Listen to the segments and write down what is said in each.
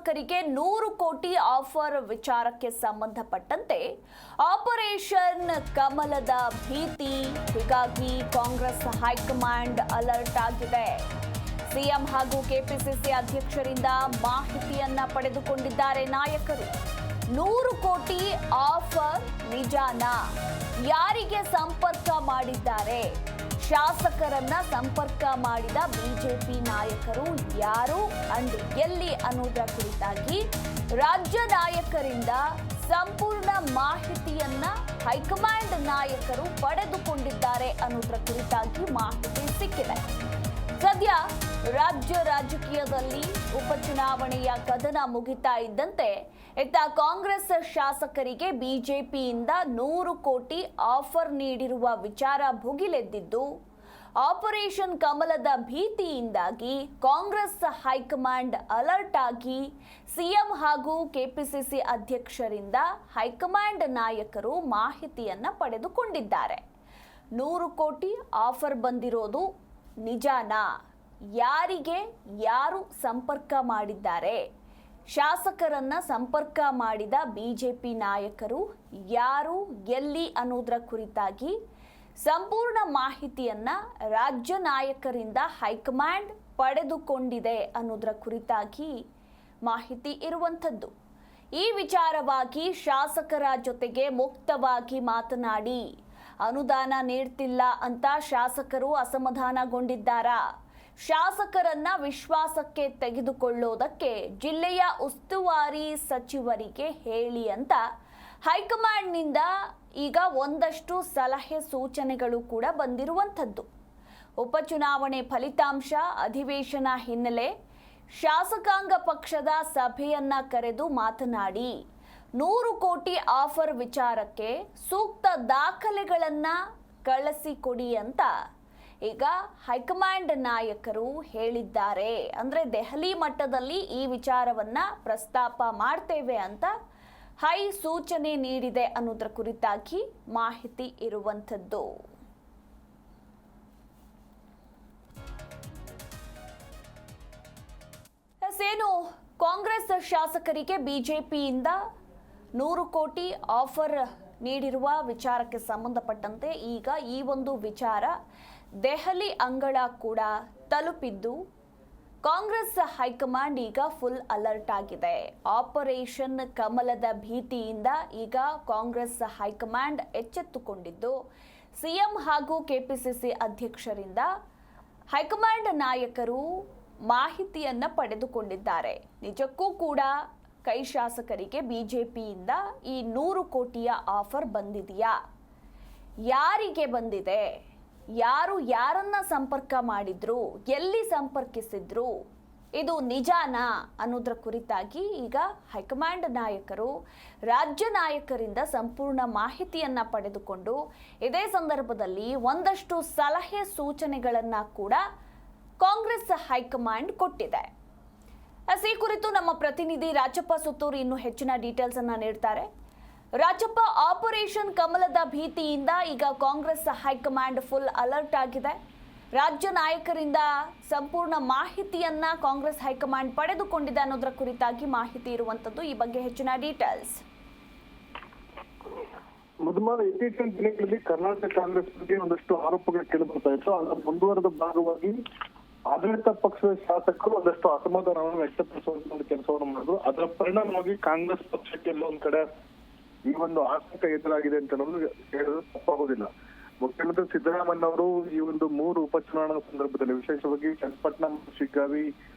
ಶಾಸಕರಿಗೆ 100 ಕೋಟಿ ಆಫರ್ ವಿಚಾರಕ್ಕೆ ಸಂಬಂಧಪಟ್ಟಂತೆ ಆಪರೇಷನ್ ಕಮಲದ ಭೀತಿ. ಹೀಗಾಗಿ ಕಾಂಗ್ರೆಸ್ ಹೈಕಮಾಂಡ್ ಅಲರ್ಟ್ ಆಗಿದೆ. ಸಿಎಂ ಹಾಗೂ ಕೆಪಿಸಿಸಿ ಅಧ್ಯಕ್ಷರಿಂದ ಮಾಹಿತಿಯನ್ನ ಪಡೆದುಕೊಂಡಿದ್ದಾರೆ ನಾಯಕರು. 100 ಕೋಟಿ ಆಫರ್ ನಿಜಾನಾ? ಯಾರಿಗೆ ಸಂಪರ್ಕ ಮಾಡಿದ್ದಾರೆ? ಶಾಸಕರನ್ನ ಸಂಪರ್ಕ ಮಾಡಿದ ಬಿಜೆಪಿ ನಾಯಕರು ಯಾರು ಅಂಡ್ ಎಲ್ಲಿ ಅನ್ನೋದರ ಕುರಿತಾಗಿ ರಾಜ್ಯ ನಾಯಕರಿಂದ ಸಂಪೂರ್ಣ ಮಾಹಿತಿಯನ್ನ ಹೈಕಮಾಂಡ್ ನಾಯಕರು ಪಡೆದುಕೊಂಡಿದ್ದಾರೆ ಅನ್ನೋದರ ಕುರಿತಾಗಿ ಮಾಹಿತಿ ಸಿಕ್ಕಿದೆ. ಸದ್ಯ ರಾಜ್ಯ ರಾಜಕೀಯದಲ್ಲಿ ಉಪಚುನಾವಣೆಯ ಕದನ ಮುಗಿತಾ ಇದ್ದಂತೆ ಇತ್ತ ಕಾಂಗ್ರೆಸ್ ಶಾಸಕರಿಗೆ ಬಿಜೆಪಿಯಿಂದ 100 ಕೋಟಿ ಆಫರ್ ನೀಡಿರುವ ವಿಚಾರ ಭುಗಿಲೆದ್ದಿದ್ದು, ಆಪರೇಷನ್ ಕಮಲದ ಭೀತಿಯಿಂದಾಗಿ ಕಾಂಗ್ರೆಸ್ ಹೈಕಮಾಂಡ್ ಅಲರ್ಟ್ ಆಗಿ ಸಿಎಂ ಹಾಗೂ ಕೆಪಿಸಿಸಿ ಅಧ್ಯಕ್ಷರಿಂದ ಹೈಕಮಾಂಡ್ ನಾಯಕರು ಮಾಹಿತಿಯನ್ನ ಪಡೆದುಕೊಂಡಿದ್ದಾರೆ. 100 ಕೋಟಿ ಆಫರ್ ಬಂದಿರೋದು ನಿಜಾನಾ? ಯಾರಿಗೆ ಯಾರು ಸಂಪರ್ಕ ಮಾಡಿದ್ದಾರೆ? ಶಾಸಕರನ್ನ ಸಂಪರ್ಕ ಮಾಡಿದ ಬಿಜೆಪಿ ನಾಯಕರು ಯಾರು, ಎಲ್ಲಿ ಅನ್ನೋದರ ಕುರಿತಾಗಿ ಸಂಪೂರ್ಣ ಮಾಹಿತಿಯನ್ನ ರಾಜ್ಯ ನಾಯಕರಿಂದ ಹೈಕಮಾಂಡ್ ಪಡೆದುಕೊಂಡಿದೆ ಅನ್ನೋದರ ಕುರಿತಾಗಿ ಮಾಹಿತಿ ಇರುವಂಥದ್ದು. ಈ ವಿಚಾರವಾಗಿ ಶಾಸಕರ ಜೊತೆಗೆ ಮುಕ್ತವಾಗಿ ಮಾತನಾಡಿ ಅನುದಾನ ನೀಡ್ತಿಲ್ಲ ಅಂತ ಶಾಸಕರು ಅಸಮಾಧಾನಗೊಂಡಿದ್ದಾರಾ? ಶಾಸಕರನ್ನ ವಿಶ್ವಾಸಕ್ಕೆ ತೆಗೆದುಕೊಳ್ಳೋದಕ್ಕೆ ಜಿಲ್ಲೆಯ ಉಸ್ತುವಾರಿ ಸಚಿವರಿಗೆ ಹೇಳಿ ಅಂತ ಹೈಕಮಾಂಡ್ನಿಂದ ಈಗ ಒಂದಷ್ಟು ಸಲಹೆ ಸೂಚನೆಗಳು ಕೂಡ ಬಂದಿರುವಂಥದ್ದು. ಉಪಚುನಾವಣೆ ಫಲಿತಾಂಶ, ಅಧಿವೇಶನ ಹಿನ್ನೆಲೆ ಶಾಸಕಾಂಗ ಪಕ್ಷದ ಸಭೆಯನ್ನ ಕರೆದು ಮಾತನಾಡಿ 100 ಕೋಟಿ ಆಫರ್ ವಿಚಾರಕ್ಕೆ ಸೂಕ್ತ ದಾಖಲೆಗಳನ್ನ ಕಳಿಸಿಕೊಡಿ ಅಂತ ಈಗ ಹೈಕಮಾಂಡ್ ನಾಯಕರು ಹೇಳಿದ್ದಾರೆ. ಅಂದ್ರೆ ದೆಹಲಿ ಮಟ್ಟದಲ್ಲಿ ಈ ವಿಚಾರವನ್ನ ಪ್ರಸ್ತಾಪ ಮಾಡ್ತೇವೆ ಅಂತ ಹೈ ಸೂಚನೆ ನೀಡಿದೆ ಅನ್ನೋದರ ಕುರಿತಾಗಿ ಮಾಹಿತಿ ಇರುವಂಥದ್ದು. ಏನು ಕಾಂಗ್ರೆಸ್ ಶಾಸಕರಿಗೆ ಬಿಜೆಪಿಯಿಂದ 100 ಕೋಟಿ ಆಫರ್ ನೀಡಿರುವ ವಿಚಾರಕ್ಕೆ ಸಂಬಂಧಪಟ್ಟಂತೆ ಈಗ ಈ ಒಂದು ವಿಚಾರ ದೆಹಲಿ ಅಂಗಳ ಕೂಡ ತಲುಪಿದ್ದು, ಕಾಂಗ್ರೆಸ್ ಹೈಕಮಾಂಡ್ ಈಗ ಫುಲ್ ಅಲರ್ಟ್ ಆಗಿದೆ. ಆಪರೇಷನ್ ಕಮಲದ ಭೀತಿಯಿಂದ ಈಗ ಕಾಂಗ್ರೆಸ್ ಹೈಕಮಾಂಡ್ ಎಚ್ಚೆತ್ತುಕೊಂಡಿದ್ದು, ಸಿಎಂ ಹಾಗೂ ಕೆಪಿಸಿಸಿ ಅಧ್ಯಕ್ಷರಿಂದ ಹೈಕಮಾಂಡ್ ನಾಯಕರು ಮಾಹಿತಿಯನ್ನ ಪಡೆದುಕೊಂಡಿದ್ದಾರೆ. ನಿಜಕ್ಕೂ ಕೂಡ ಕೈ ಶಾಸಕರಿಗೆ ಬಿಜೆಪಿಯಿಂದ ಈ 100 ಕೋಟಿಯ ಆಫರ್ ಬಂದಿದೆಯಾ? ಯಾರಿಗೆ ಬಂದಿದೆ? ಯಾರು ಯಾರನ್ನ ಸಂಪರ್ಕ ಮಾಡಿದ್ರು? ಎಲ್ಲಿ ಸಂಪರ್ಕಿಸಿದ್ರು? ಇದು ನಿಜಾನಾ ಅನ್ನೋದ್ರ ಕುರಿತಾಗಿ ಈಗ ಹೈಕಮಾಂಡ್ ನಾಯಕರು ರಾಜ್ಯ ನಾಯಕರಿಂದ ಸಂಪೂರ್ಣ ಮಾಹಿತಿಯನ್ನ ಪಡೆದುಕೊಂಡು ಇದೇ ಸಂದರ್ಭದಲ್ಲಿ ಒಂದಷ್ಟು ಸಲಹೆ ಸೂಚನೆಗಳನ್ನ ಕೂಡ ಕಾಂಗ್ರೆಸ್ ಹೈಕಮಾಂಡ್ ಕೊಟ್ಟಿದೆ. ಈ ಕುರಿತು ನಮ್ಮ ಪ್ರತಿನಿಧಿ ರಾಜಪ್ಪ ಸುತ್ತೂರು ಇನ್ನೂ ಹೆಚ್ಚಿನ ಡೀಟೇಲ್ಸ್ ಅನ್ನ ನೀಡ್ತಾರೆ. ರಾಜಪ್ಪ, ಆಪರೇಷನ್ ಕಮಲದ ಭೀತಿಯಿಂದ ಈಗ ಕಾಂಗ್ರೆಸ್ ಹೈಕಮಾಂಡ್ ಫುಲ್ ಅಲರ್ಟ್ ಆಗಿದೆ. ರಾಜ್ಯ ನಾಯಕರಿಂದ ಸಂಪೂರ್ಣ ಮಾಹಿತಿಯನ್ನ ಕಾಂಗ್ರೆಸ್ ಹೈಕಮಾಂಡ್ ಪಡೆದುಕೊಂಡಿದೆ ಅನ್ನೋದರ ಕುರಿತಾಗಿ ಮಾಹಿತಿ ಇರುವಂತದ್ದು. ಈ ಬಗ್ಗೆ ಹೆಚ್ಚಿನ ಡೀಟೇಲ್ಸ್. ಮೊದಲ ಇತ್ತೀಚಿನ ದಿನಗಳಲ್ಲಿ ಕರ್ನಾಟಕ ಕಾಂಗ್ರೆಸ್ ಬಗ್ಗೆ ಒಂದಷ್ಟು ಆರೋಪಗಳು ಕೇಳಿಬರ್ತಾ ಇತ್ತು. ಅದರ ಮುಂದುವರೆದ ಭಾಗವಾಗಿ ಆಡಳಿತ ಪಕ್ಷದ ಶಾಸಕರು ಒಂದಷ್ಟು ಅಸಮಾಧಾನವನ್ನು ವ್ಯಕ್ತಪಡಿಸುವಂತ ಕೆಲಸವನ್ನು ಮಾಡಿದ್ರು. ಅದರ ಪರಿಣಾಮವಾಗಿ ಕಾಂಗ್ರೆಸ್ ಪಕ್ಷಕ್ಕೆ ಎಲ್ಲೊಂದ್ ಕಡೆ ಈ ಒಂದು ಆತಂಕ ಎದುರಾಗಿದೆ ಅಂತ ಹೇಳೋದು ತಪ್ಪಾಗೋದಿಲ್ಲ. ಮುಖ್ಯಮಂತ್ರಿ ಸಿದ್ದರಾಮಯ್ಯ ಅವರು ಈ ಒಂದು 3 ಉಪಚುನಾವಣಾ ಸಂದರ್ಭದಲ್ಲಿ, ವಿಶೇಷವಾಗಿ ಚನ್ನಪಟ್ಟಣ, ಶಿಗ್ಗಾವಿ,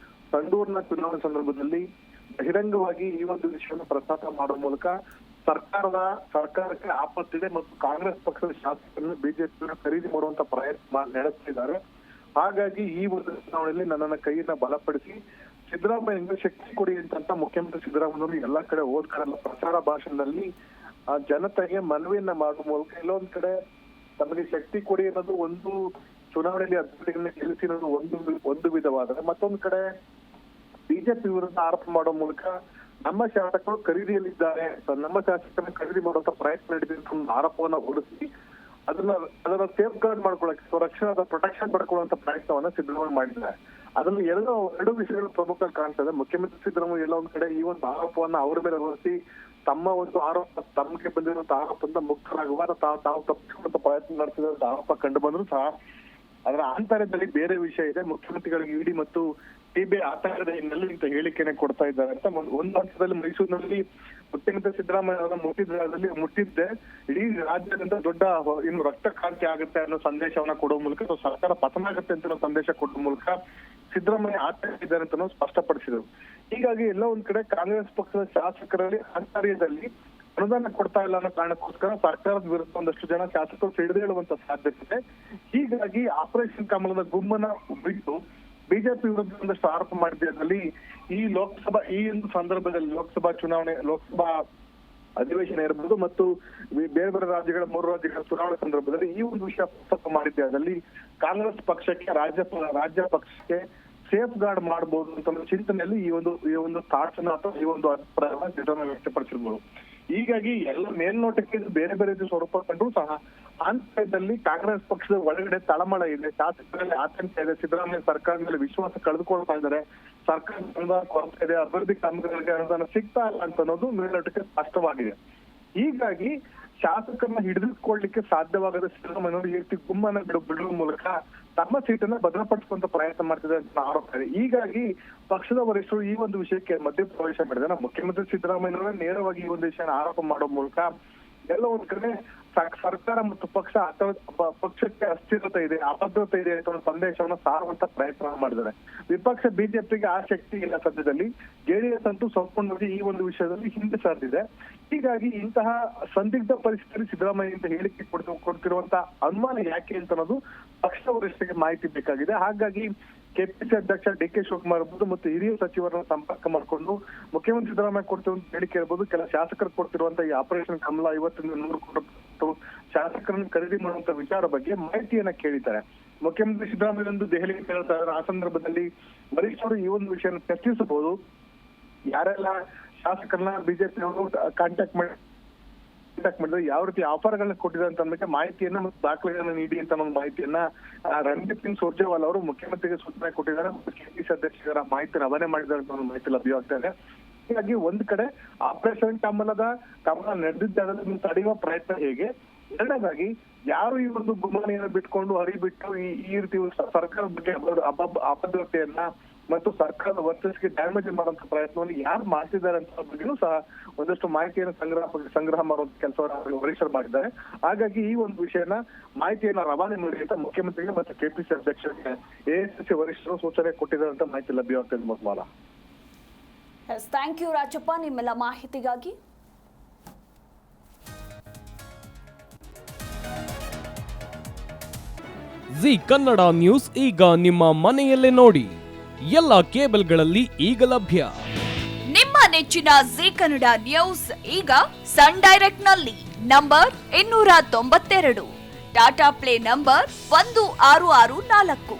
ಸಂಡೂರಿನ ಚುನಾವಣೆ ಸಂದರ್ಭದಲ್ಲಿ ಬಹಿರಂಗವಾಗಿ ಈ ಒಂದು ವಿಷಯವನ್ನು ಪ್ರಸ್ತಾಪ ಮಾಡುವ ಮೂಲಕ ಸರ್ಕಾರಕ್ಕೆ ಆಪತ್ತಿದೆ ಮತ್ತು ಕಾಂಗ್ರೆಸ್ ಪಕ್ಷದ ಶಾಸಕರನ್ನು ಬಿಜೆಪಿ ಖರೀದಿ ಮಾಡುವಂತ ಪ್ರಯತ್ನ ನಡೆಸ್ತಿದ್ದಾರೆ. ಹಾಗಾಗಿ ಈ ಒಂದು ಚುನಾವಣೆಯಲ್ಲಿ ನನ್ನನ್ನ ಕೈಯನ್ನ ಬಲಪಡಿಸಿ ಸಿದ್ದರಾಮಯ್ಯ ಶಕ್ತಿ ಕೊಡಿ ಅಂತ ಮುಖ್ಯಮಂತ್ರಿ ಸಿದ್ದರಾಮಯ್ಯ ಎಲ್ಲಾ ಕಡೆ ಹೋದ ಕಡೆ ಪ್ರಚಾರ ಭಾಷಣದಲ್ಲಿ ಜನತೆಗೆ ಮನವಿಯನ್ನ ಮಾಡುವ ಮೂಲಕ ಎಲ್ಲೊಂದ್ ಕಡೆ ತಮಗೆ ಶಕ್ತಿ ಕೊಡಿ ಅನ್ನೋದು ಒಂದು, ಚುನಾವಣೆಯಲ್ಲಿ ಅಭ್ಯರ್ಥಿಗಳನ್ನ ಗೆಲ್ಲಿಸಿರೋದು ಒಂದು ವಿಧವಾದರೆ, ಮತ್ತೊಂದು ಕಡೆ ಬಿಜೆಪಿ ವಿರುದ್ಧ ಆರೋಪ ಮಾಡುವ ಮೂಲಕ ನಮ್ಮ ಶಾಸಕರು ಖರೀದಿಯಲ್ಲಿದ್ದಾರೆ, ನಮ್ಮ ಶಾಸಕರನ್ನ ಖರೀದಿ ಮಾಡುವಂತ ಪ್ರಯತ್ನ ನಡೆದಿದೆ ಅಂತ ಆರೋಪವನ್ನ ಹೊರಿಸಿ ಅದನ್ನ ಸೇಫ್ ಗಾರ್ಡ್ ಮಾಡ್ಕೊಳಕ್ಕೆ, ರಕ್ಷಣಾ ಪ್ರೊಟೆಕ್ಷನ್ ಪಡ್ಕೊಳ್ಳುವಂತ ಪ್ರಯತ್ನವನ್ನ ಸಿದ್ದರಾಮಯ್ಯ ಮಾಡಿದ್ದಾರೆ. ಅದನ್ನು ಎರಡು ವಿಷಯಗಳು ಪ್ರಮುಖ ಕಾಣ್ತದೆ. ಮುಖ್ಯಮಂತ್ರಿ ಸಿದ್ದರಾಮಯ್ಯ ಎಲ್ಲ ಒಂದ್ ಕಡೆ ಈ ಒಂದು ಆರೋಪವನ್ನ ಅವರ ಮೇಲೆ ಹೊರಿಸಿ ತಮ್ಮ ಒಂದು ಆರೋಪ ತಮಗೆ ಬಂದಿರುವಂತಹ ಆರೋಪದಿಂದ ಮುಕ್ತರಾಗುವ ತಾವು ತಪ್ಪಿಸಿಕೊಳ್ಳುವಂತ ಪ್ರಯತ್ನ ನಡೆಸಿದಂತ ಆರೋಪ ಕಂಡು ಬಂದ್ರು ಸಹ ಅದರ ಆಂತರ್ಯದಲ್ಲಿ ಬೇರೆ ವಿಷಯ ಇದೆ. ಮುಖ್ಯಮಂತ್ರಿಗಳಿಗೆ ಇಡಿ ಮತ್ತು ಸಿಬಿಐ ಆತಂಕದ ಹಿನ್ನೆಲೆ ಇಂತ ಹೇಳಿಕೆನೆ ಕೊಡ್ತಾ ಇದ್ದಾರೆ ಅಂತ ಒಂದು ಹಂತದಲ್ಲಿ ಮೈಸೂರಿನಲ್ಲಿ ಮುಖ್ಯಮಂತ್ರಿ ಸಿದ್ದರಾಮಯ್ಯ ಅವರ ಮುಟ್ಟಿದ್ದೆ ಇಡೀ ರಾಜ್ಯದಿಂದ ದೊಡ್ಡ ಇನ್ನು ರಕ್ತ ಕ್ರಾಂತಿ ಆಗುತ್ತೆ ಅನ್ನೋ ಸಂದೇಶವನ್ನ ಕೊಡುವ ಮೂಲಕ ಅಥವಾ ಸರ್ಕಾರ ಪತನ ಆಗುತ್ತೆ ಅಂತ ಸಂದೇಶ ಕೊಡುವ ಮೂಲಕ ಸಿದ್ದರಾಮಯ್ಯ ಆತಂಕ ಇದ್ದಾರೆ ಅಂತ ಸ್ಪಷ್ಟಪಡಿಸಿದರು. ಹೀಗಾಗಿ ಎಲ್ಲ ಒಂದ್ ಕಡೆ ಕಾಂಗ್ರೆಸ್ ಪಕ್ಷದ ಶಾಸಕರಲ್ಲಿ ಆಂತರ್ಯದಲ್ಲಿ ಅನುದಾನ ಕೊಡ್ತಾ ಇಲ್ಲ ಅನ್ನೋ ಕಾರಣಕ್ಕೋಸ್ಕರ ಸರ್ಕಾರದ ವಿರುದ್ಧ ಒಂದಷ್ಟು ಜನ ಶಾಸಕರು ಸಿಡಿದೇಳುವಂತ ಸಾಧ್ಯತೆ ಇದೆ. ಹೀಗಾಗಿ ಆಪರೇಷನ್ ಕಮಲದ ಗುಮ್ಮನ ಬಿಟ್ಟು ಬಿಜೆಪಿ ವಿರುದ್ಧ ಒಂದಷ್ಟು ಆರೋಪ ಮಾಡಿದ್ದಲ್ಲಿ ಈ ಒಂದು ಸಂದರ್ಭದಲ್ಲಿ ಲೋಕಸಭಾ ಅಧಿವೇಶನ ಇರಬಹುದು ಮತ್ತು ಬೇರೆ ಬೇರೆ ರಾಜ್ಯಗಳ 3 ರಾಜ್ಯಗಳ ಚುನಾವಣೆ ಸಂದರ್ಭದಲ್ಲಿ ಈ ಒಂದು ವಿಷಯ ಪ್ರಸ್ತಾಪ ಮಾಡಿದ್ದೆ. ಅದರಲ್ಲಿ ಕಾಂಗ್ರೆಸ್ ಪಕ್ಷಕ್ಕೆ ರಾಜ್ಯ ಪಕ್ಷಕ್ಕೆ ಸೇಫ್ ಗಾರ್ಡ್ ಮಾಡಬಹುದು ಅಂತ ಚಿಂತನೆಯಲ್ಲಿ ಈ ಒಂದು ಥಾಟ್ಸ್ ಅಥವಾ ಈ ಒಂದು ಅಭಿಪ್ರಾಯವನ್ನು ಸಿದ್ದರಾಮಯ್ಯ ವ್ಯಕ್ತಪಡಿಸಿರ್ಬೋದು. ಹೀಗಾಗಿ ಎಲ್ಲ ಮೇಲ್ನೋಟಕ್ಕೆ ಬೇರೆ ಬೇರೆ ಸ್ವರೂಪ ಕಂಡ್ರು ಸಹ ಆಂತರ್ಯದಲ್ಲಿ ಕಾಂಗ್ರೆಸ್ ಪಕ್ಷದ ಒಳಗಡೆ ತಳಮಳ ಇದೆ, ಶಾಸಕರಲ್ಲಿ ಆತಂಕ ಇದೆ, ಸಿದ್ದರಾಮಯ್ಯ ಸರ್ಕಾರದ ಮೇಲೆ ವಿಶ್ವಾಸ ಕಳೆದುಕೊಳ್ತಾ ಇದ್ದಾರೆ, ಸರ್ಕಾರ ಅನುದಾನ ಕೊರತೆ ಇದೆ, ಅಭಿವೃದ್ಧಿ ಕಾಮಗಾರಿಗೆ ಅನುದಾನ ಸಿಗ್ತಾ ಇಲ್ಲ ಅಂತ ಅನ್ನೋದು ಮೇಲ್ನೋಟಕ್ಕೆ ಸ್ಪಷ್ಟವಾಗಿದೆ. ಹೀಗಾಗಿ ಶಾಸಕರನ್ನ ಹಿಡಿದುಕೊಳ್ಳಲಿಕ್ಕೆ ಸಾಧ್ಯವಾಗದ ಸಿದ್ದರಾಮಯ್ಯನವರು ಈ ರೀತಿ ಗುಮ್ಮನ್ನ ಬಿಡುವ ಮೂಲಕ ತಮ್ಮ ಸೀಟನ್ನ ಭದ್ರಪಡಿಸುವಂತ ಪ್ರಯತ್ನ ಮಾಡ್ತಿದೆ ಅಂತ ಆರೋಪ ಇದೆ. ಹೀಗಾಗಿ ಪಕ್ಷದ ವರಿಷ್ಠರು ಈ ಒಂದು ವಿಷಯಕ್ಕೆ ಮಧ್ಯಪ್ರವೇಶ ಮಾಡಿದ್ದಾರೆ. ಮುಖ್ಯಮಂತ್ರಿ ಸಿದ್ದರಾಮಯ್ಯನವರೇ ನೇರವಾಗಿ ಈ ಒಂದು ವಿಷಯನ ಆರೋಪ ಮಾಡುವ ಮೂಲಕ ಎಲ್ಲ ಒಂದ್ ಕಡೆ ಸರ್ಕಾರ ಮತ್ತು ಪಕ್ಷಕ್ಕೆ ಅಸ್ಥಿರತೆ ಇದೆ, ಅಭದ್ರತೆ ಇದೆ ಅಂತ ಒಂದು ಸಂದೇಶವನ್ನ ಸಾರುವಂತ ಪ್ರಯತ್ನ ಮಾಡಿದ್ದಾರೆ. ವಿಪಕ್ಷ ಬಿಜೆಪಿಗೆ ಆ ಶಕ್ತಿ ಇಲ್ಲ ಸದ್ಯದಲ್ಲಿ. ಜೆಡಿಎಸ್ ಅಂತೂ ಸಂಪೂರ್ಣವಾಗಿ ಈ ಒಂದು ವಿಷಯದಲ್ಲಿ ಹಿಂದೆ ಸರಿದಿದೆ. ಹೀಗಾಗಿ ಇಂತಹ ಸಂದಿಗ್ಧ ಪರಿಸ್ಥಿತಿಯಲ್ಲಿ ಸಿದ್ದರಾಮಯ್ಯ ಅಂತ ಹೇಳಿಕೆ ಕೊಡ್ತಿರುವಂತ ಅನುಮಾನ ಯಾಕೆ ಅಂತ ಅನ್ನೋದು ಪಕ್ಷದ ವರಿಷ್ಠರಿಗೆ ಮಾಹಿತಿ ಬೇಕಾಗಿದೆ. ಹಾಗಾಗಿ ಕೆಪಿಸಿ ಅಧ್ಯಕ್ಷ ಡಿ ಕೆ ಶಿವಕುಮಾರ್ ಇರ್ಬೋದು ಮತ್ತು ಹಿರಿಯ ಸಚಿವರನ್ನ ಸಂಪರ್ಕ ಮಾಡಿಕೊಂಡು ಮುಖ್ಯಮಂತ್ರಿ ಸಿದ್ದರಾಮಯ್ಯ ಕೊಡ್ತಿರುವಂತ ಹೇಳಿಕೆ ಇರ್ಬೋದು, ಕೆಲ ಶಾಸಕರು ಕೊಡ್ತಿರುವಂತ ಈ ಆಪರೇಷನ್ ಕಮಲ 50-100 ಕೋಟಿ ಶಾಸಕರನ್ನು ಖರೀದಿ ಮಾಡುವಂತ ವಿಚಾರ ಬಗ್ಗೆ ಮಾಹಿತಿಯನ್ನ ಕೇಳಿದ್ದಾರೆ. ಮುಖ್ಯಮಂತ್ರಿ ಸಿದ್ದರಾಮಯ್ಯ ಒಂದು ದೆಹಲಿಗೆ ತೆರಳ್ತಾ ಇದ್ದಾರೆ. ಆ ಸಂದರ್ಭದಲ್ಲಿ ವರಿಷ್ಠರು ಈ ಒಂದು ವಿಷಯನ ಚರ್ಚಿಸಬಹುದು. ಯಾರೆಲ್ಲ ಶಾಸಕರನ್ನ ಬಿಜೆಪಿ ಅವರು ಕಾಂಟ್ಯಾಕ್ಟ್ ಮಾಡಿದ್ರೆ ಯಾವ ರೀತಿ ಆಫರ್ಗಳನ್ನ ಕೊಟ್ಟಿದ್ದಾರೆ ಅಂತ ಅನ್ನೋದಕ್ಕೆ ಮಾಹಿತಿಯನ್ನ ಮತ್ತು ದಾಖಲೆಗಳನ್ನ ನೀಡಿ ಅಂತ ಒಂದು ಮಾಹಿತಿಯನ್ನ ರಣದೀಪ್ ಸಿಂಗ್ ಸುರ್ಜೇವಾಲಾ ಅವರು ಮುಖ್ಯಮಂತ್ರಿಗೆ ಸೂಚನೆ ಕೊಟ್ಟಿದ್ದಾರೆ. ಕೆಪಿಸಿ ಅಧ್ಯಕ್ಷರ ಮಾಹಿತಿ ರವಾನೆ ಮಾಡಿದ್ದಾರೆ ಅಂತ ಒಂದು ಮಾಹಿತಿ ಲಭ್ಯವಾಗ್ತಾ ಇದೆ. ಹೀಗಾಗಿ ಒಂದ್ ಕಡೆ ಆಪರೇಷನ್ ಕಮಲ ನಡೆದಿದ್ದೆ ಅದನ್ನು ತಡೆಯುವ ಪ್ರಯತ್ನ ಹೇಗೆ, ಎರಡನೇದಾಗಿ ಯಾರು ಈ ಒಂದು ಗುಮಾನಿಯನ್ನ ಬಿಟ್ಕೊಂಡು ಹರಿಬಿಟ್ಟು ಈ ರೀತಿ ಸರ್ಕಾರದ ಬಗ್ಗೆ ಅಭದ್ರತೆಯನ್ನ ಮತ್ತು ಸರ್ಕಾರದ ವರ್ಚಸ್ಗೆ ಡ್ಯಾಮೇಜ್ ಮಾಡುವಂತ ಪ್ರಯತ್ನವನ್ನು ಯಾರು ಮಾಡ್ತಿದ್ದಾರೆ ಅಂತ ಬಗ್ಗೆನೂ ಸಹ ಒಂದಷ್ಟು ಮಾಹಿತಿಯನ್ನು ಸಂಗ್ರಹ ಮಾಡುವಂತ ಕೆಲಸವನ್ನು ವರಿಷ್ಠರು ಮಾಡಿದ್ದಾರೆ. ಹಾಗಾಗಿ ಈ ಒಂದು ವಿಷಯನ ಮಾಹಿತಿಯನ್ನ ರವಾನೆ ಮಾಡಿ ಅಂತ ಮುಖ್ಯಮಂತ್ರಿಗೆ ಮತ್ತು ಕೆಪಿಸಿ ಅಧ್ಯಕ್ಷರಿಗೆ ಎಐಸಿಸಿ ವರಿಷ್ಠರು ಸೂಚನೆ ಕೊಟ್ಟಿದ್ದಾರೆ ಅಂತ ಮಾಹಿತಿ ಲಭ್ಯವಾಗ್ತದೆ. ಮೊದಲ ಥ್ಯಾಂಕ್ ಯು ರಾಜಪ್ಪ ನಿಮ್ಮೆಲ್ಲ ಮಾಹಿತಿಗಾಗಿ. ಜಿ ಕನ್ನಡ ನ್ಯೂಸ್ ಈಗ ನಿಮ್ಮ ಮನೆಯಲ್ಲೇ ನೋಡಿ, ಎಲ್ಲ ಕೇಬಲ್ಗಳಲ್ಲಿ ಈಗ ಲಭ್ಯ. ನಿಮ್ಮ ನೆಚ್ಚಿನ ಜಿ ಕನ್ನಡ ನ್ಯೂಸ್ ಈಗ ಸನ್ ಡೈರೆಕ್ಟ್ ನಲ್ಲಿ number 292, Tata play number 1664,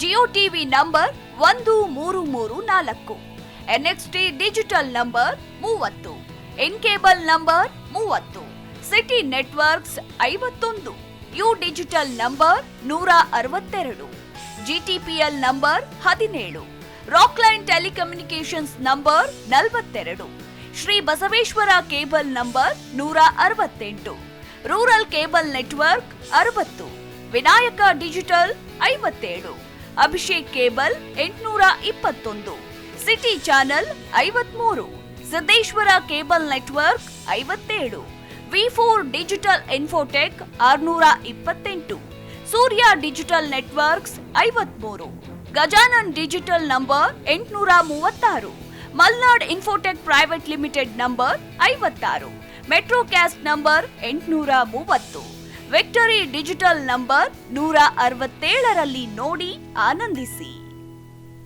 Jio TV number 1334, NXT digital number 30, in cable number 30, city networks 51, U digital number 162, GTPL number 17, Rockline telecommunications number 42, Shri Basaveshwara cable number 168, rural cable network 60, Vinayaka digital 57, Abhishek cable 821, city channel 53, Siddeshwara cable network 57, V4 digital Infotech 628, Surya digital networks 53, Gajanan digital number 836, Malnad infotech private limited number 56, Metrocast number 830, victory digital number 167ರಲ್ಲಿ ನೋಡಿ ಆನಂದಿಸಿ.